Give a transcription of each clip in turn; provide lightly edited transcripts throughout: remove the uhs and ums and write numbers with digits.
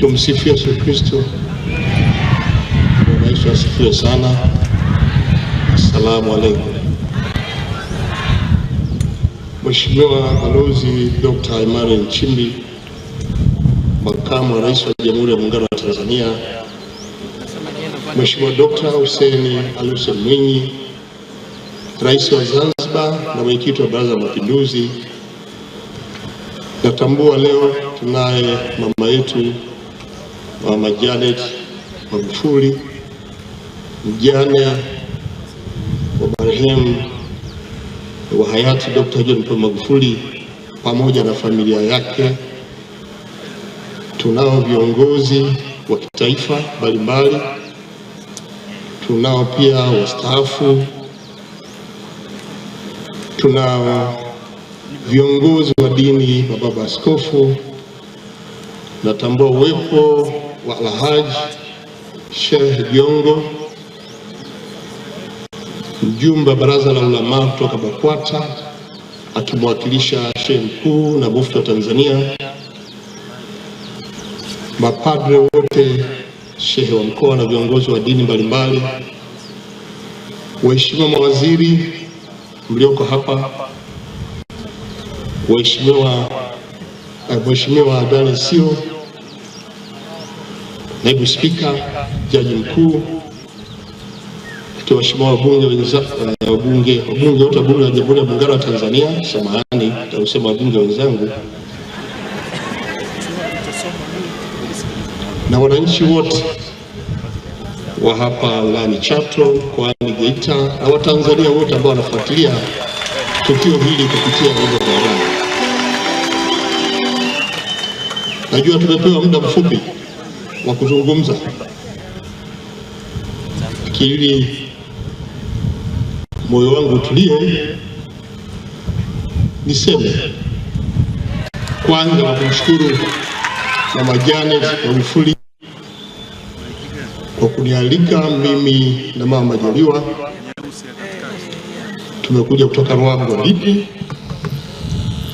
Tumsifu Yesu Kristo. Bwana Yesu asifiwe sana. Assalamu alaikum. Mheshimiwa Balozi Dr. Emmanuel Nchimbi, Makamu wa Rais wa Jamhuri ya Muungano wa Tanzania, Mheshimiwa Dr. Hussein Ali Hussein Mwinyi, Rais wa Zanzibar na Mwenyekiti wa Baraza la Mapinduzi. Natambua leo tunaye mama yetu Mama Janet Magufuli, mjane wa marehemu wa hayati Dr. John Pombe Magufuli pamoja na familia yake. Tunao viongozi wa kitaifa mbalimbali, tunao pia wastaafu, tunao viongozi wa dini, mababa askofu. Natambua uwepo wa Alhaji Sheikh Jongo, mjumbe wa Baraza la Ulama kutoka BAKWATA akimwakilisha Sheikh Mkuu na Mufti wa Tanzania, mapadre wote, shehe wa mkoa na viongozi wa dini mbalimbali, waheshimiwa mawaziri mlioko hapa, Mheshimiwa Daniel Sio, Naibu Spika, Jaji Mkuu, waheshimiwa wabunge wote wa Bunge la Jamhuri ya Muungano wa Tanzania, samahani nitasema wabunge wenzangu, na wananchi wote wa hapa wilayani Chato, mkoani Geita, na Watanzania wote ambao wanafuatilia tukio hili kupitia vyombo vya habari. Najua tumepewa muda mfupi wa kuzungumza, ili moyo wangu utulie, niseme kwanza na kumshukuru Mama Janet Magufuli kwa kunialika mimi na Mama Majaliwa. Tumekuja kutoka Ruangwa, Lindi,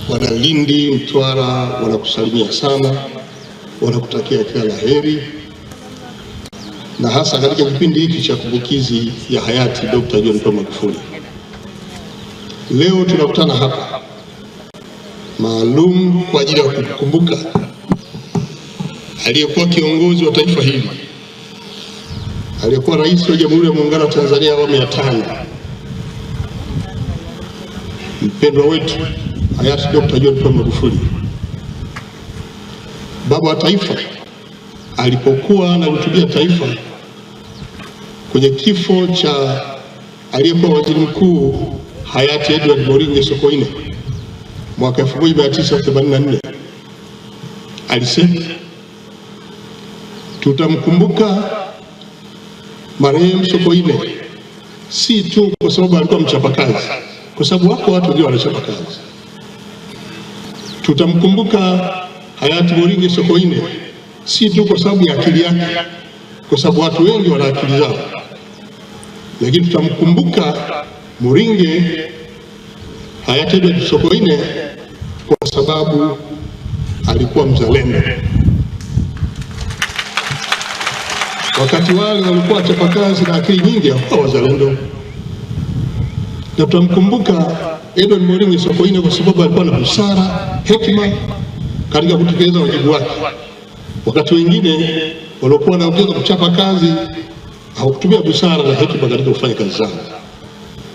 wana Lindi, Mtwara wanakusalimia sana, wanakutakia kila la heri, na hasa katika kipindi hiki cha kumbukizi ya hayati Dr. John Pombe Magufuli. Leo tunakutana hapa maalum kwa ajili ya kukumbuka aliyekuwa kiongozi wa taifa hili, aliyekuwa rais wa Jamhuri ya Muungano wa Tanzania awamu ya 5, mpendwa wetu hayati Dr. John Pombe Magufuli, baba wa taifa. Alipokuwa anahutubia taifa kwenye kifo cha aliyekuwa waziri mkuu hayati Edward Moringe Sokoine mwaka 1984, alisema tutamkumbuka marehemu Sokoine si tu kwa sababu alikuwa mchapakazi, kwa sababu wako watu ndio wanachapa kazi. Tutamkumbuka hayati Moringe Sokoine si tu kwa sababu ya akili yake, kwa sababu watu wengi wana akili zao, lakini tutamkumbuka Moringe hayati Edward Sokoine kwa sababu alikuwa mzalendo. Wakati wale walikuwa wachapakazi na akili nyingi, hawakuwa wazalendo. Na tutamkumbuka Edward Moringe Sokoine kwa sababu alikuwa na busara, hekima katika kutekeleza wajibu wake. Wakati wengine waliokuwa wanaongeza kuchapa kazi hawakutumia busara na hekima katika kufanya kazi zao.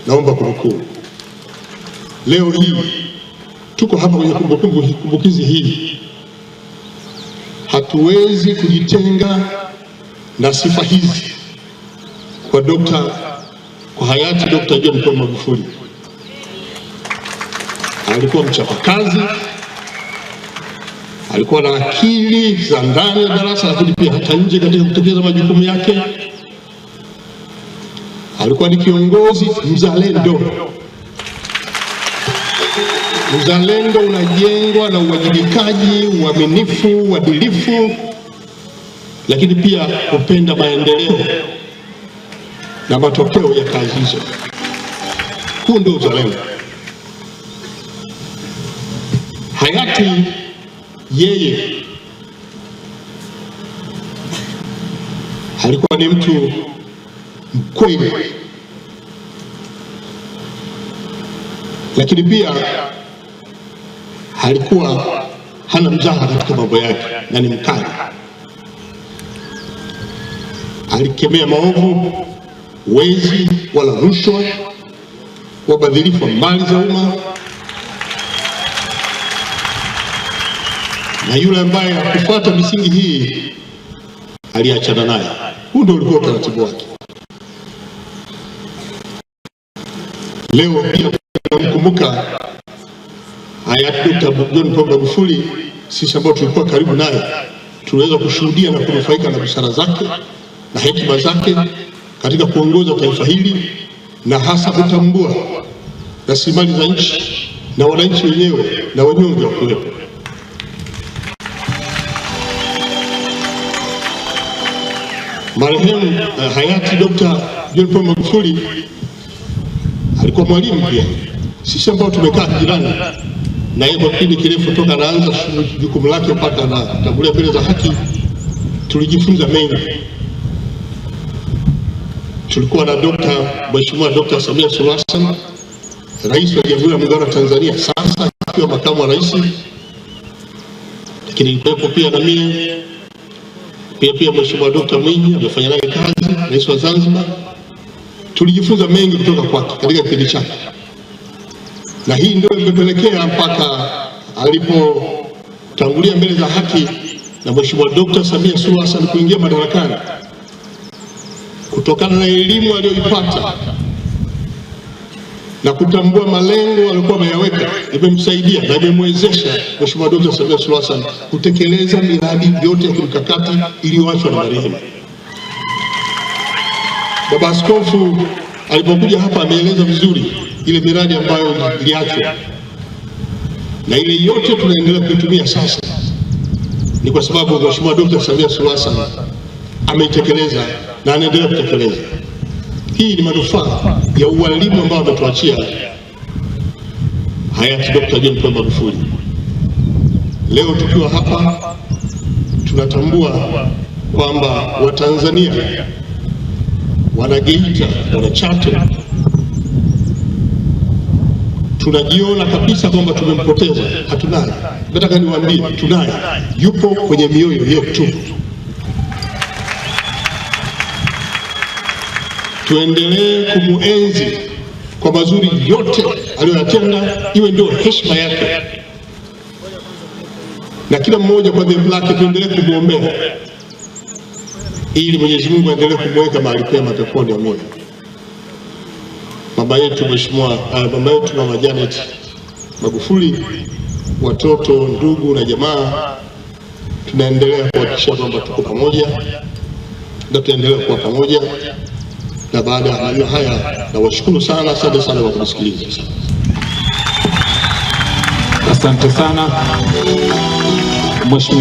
Naomba kunukuu. Leo hii tuko hapa kwenye kumbukizi hii. Hatuwezi kujitenga na sifa hizi kwa hayati Dr. John Pombe Magufuli. Alikuwa mchapakazi, alikuwa na akili za ndani ya darasa, lakini pia hata nje katika kutekeleza majukumu yake. Alikuwa ni kiongozi mzalendo. Uzalendo unajengwa na uwajibikaji, uaminifu, uadilifu, lakini pia kupenda maendeleo na matokeo ya kazi hizo. Huu ndio uzalendo. Hayati yeye alikuwa ni mtu mkweli, lakini pia alikuwa hana mzaha katika mambo yake na ni mkali. Alikemea maovu, wezi wala rushwa, wabadhirifu wa mali za umma, na yule ambaye hakufuata misingi hii aliachana naye. Huu ndio ulikuwa utaratibu wake. Leo pia tunamkumbuka hayati Dr. John Pombe Magufuli. Sisi ambao tulikuwa karibu naye tunaweza kushuhudia na kunufaika na busara zake na hekima zake katika kuongoza taifa hili, na hasa kutambua rasilimali za nchi na wananchi wenyewe na wanyonge wa kuwepo. Marehemu hayati Dr. John Pombe Magufuli alikuwa mwalimu pia. Sisi ambao tumekaa jirani na yeye kwa kipindi kirefu toka anaanza jukumu lake mpaka anatangulia mbele za haki, tulijifunza mengi. Tulikuwa na Mheshimiwa Dr. Samia Suluhu Hassan, Rais wa Jamhuri ya Muungano wa Tanzania sasa akiwa makamu wa rais, lakini nilikuwepo pia na mimi pia Mheshimiwa Dr. Mwinyi amefanya naye kazi, Rais wa Zanzibar. Tulijifunza mengi kutoka kwake katika kipindi chake, na hii ndio imepelekea mpaka alipotangulia mbele za haki na Mheshimiwa Dr. Samia Suluhu Hassan kuingia madarakani, kutokana na elimu aliyoipata na kutambua malengo aliyokuwa ameyaweka, imemsaidia na imemwezesha Mheshimiwa Dr. Samia Suluhu Hassan kutekeleza miradi yote ya kimkakati iliyoachwa na marehemu. Baba Askofu alipokuja hapa ameeleza vizuri ile miradi ambayo iliachwa, na ile yote tunaendelea kuitumia sasa ni kwa sababu Mheshimiwa Dr. Samia Suluhu Hassan ameitekeleza na anaendelea kutekeleza. Hii ni manufaa ya ualimu ambao ametuachia hayati Dr. John Pombe Magufuli. Leo tukiwa hapa tunatambua kwamba Watanzania, Wanageita, Wanachato tunajiona kabisa kwamba tumempoteza. Hatunaye. Nataka niwaambie tunaye, yupo kwenye mioyo yetu. Tuendelee kumuenzi kwa mazuri yote aliyoyatenda, iwe ndio heshima yake, na kila mmoja kwa dhambi lake tuendelee kumwombea ili Mwenyezi Mungu aendelee kumweka mahali pema peponi. Amina. Mama yetu Mama Janet Magufuli, watoto, ndugu na jamaa, tunaendelea kuhakikisha kwamba tuko pamoja na tuendelee kuwa pamoja. Na baada ya haya nawashukuru sana, asante sana kwa kusikiliza. Asante sana Mheshimiwa.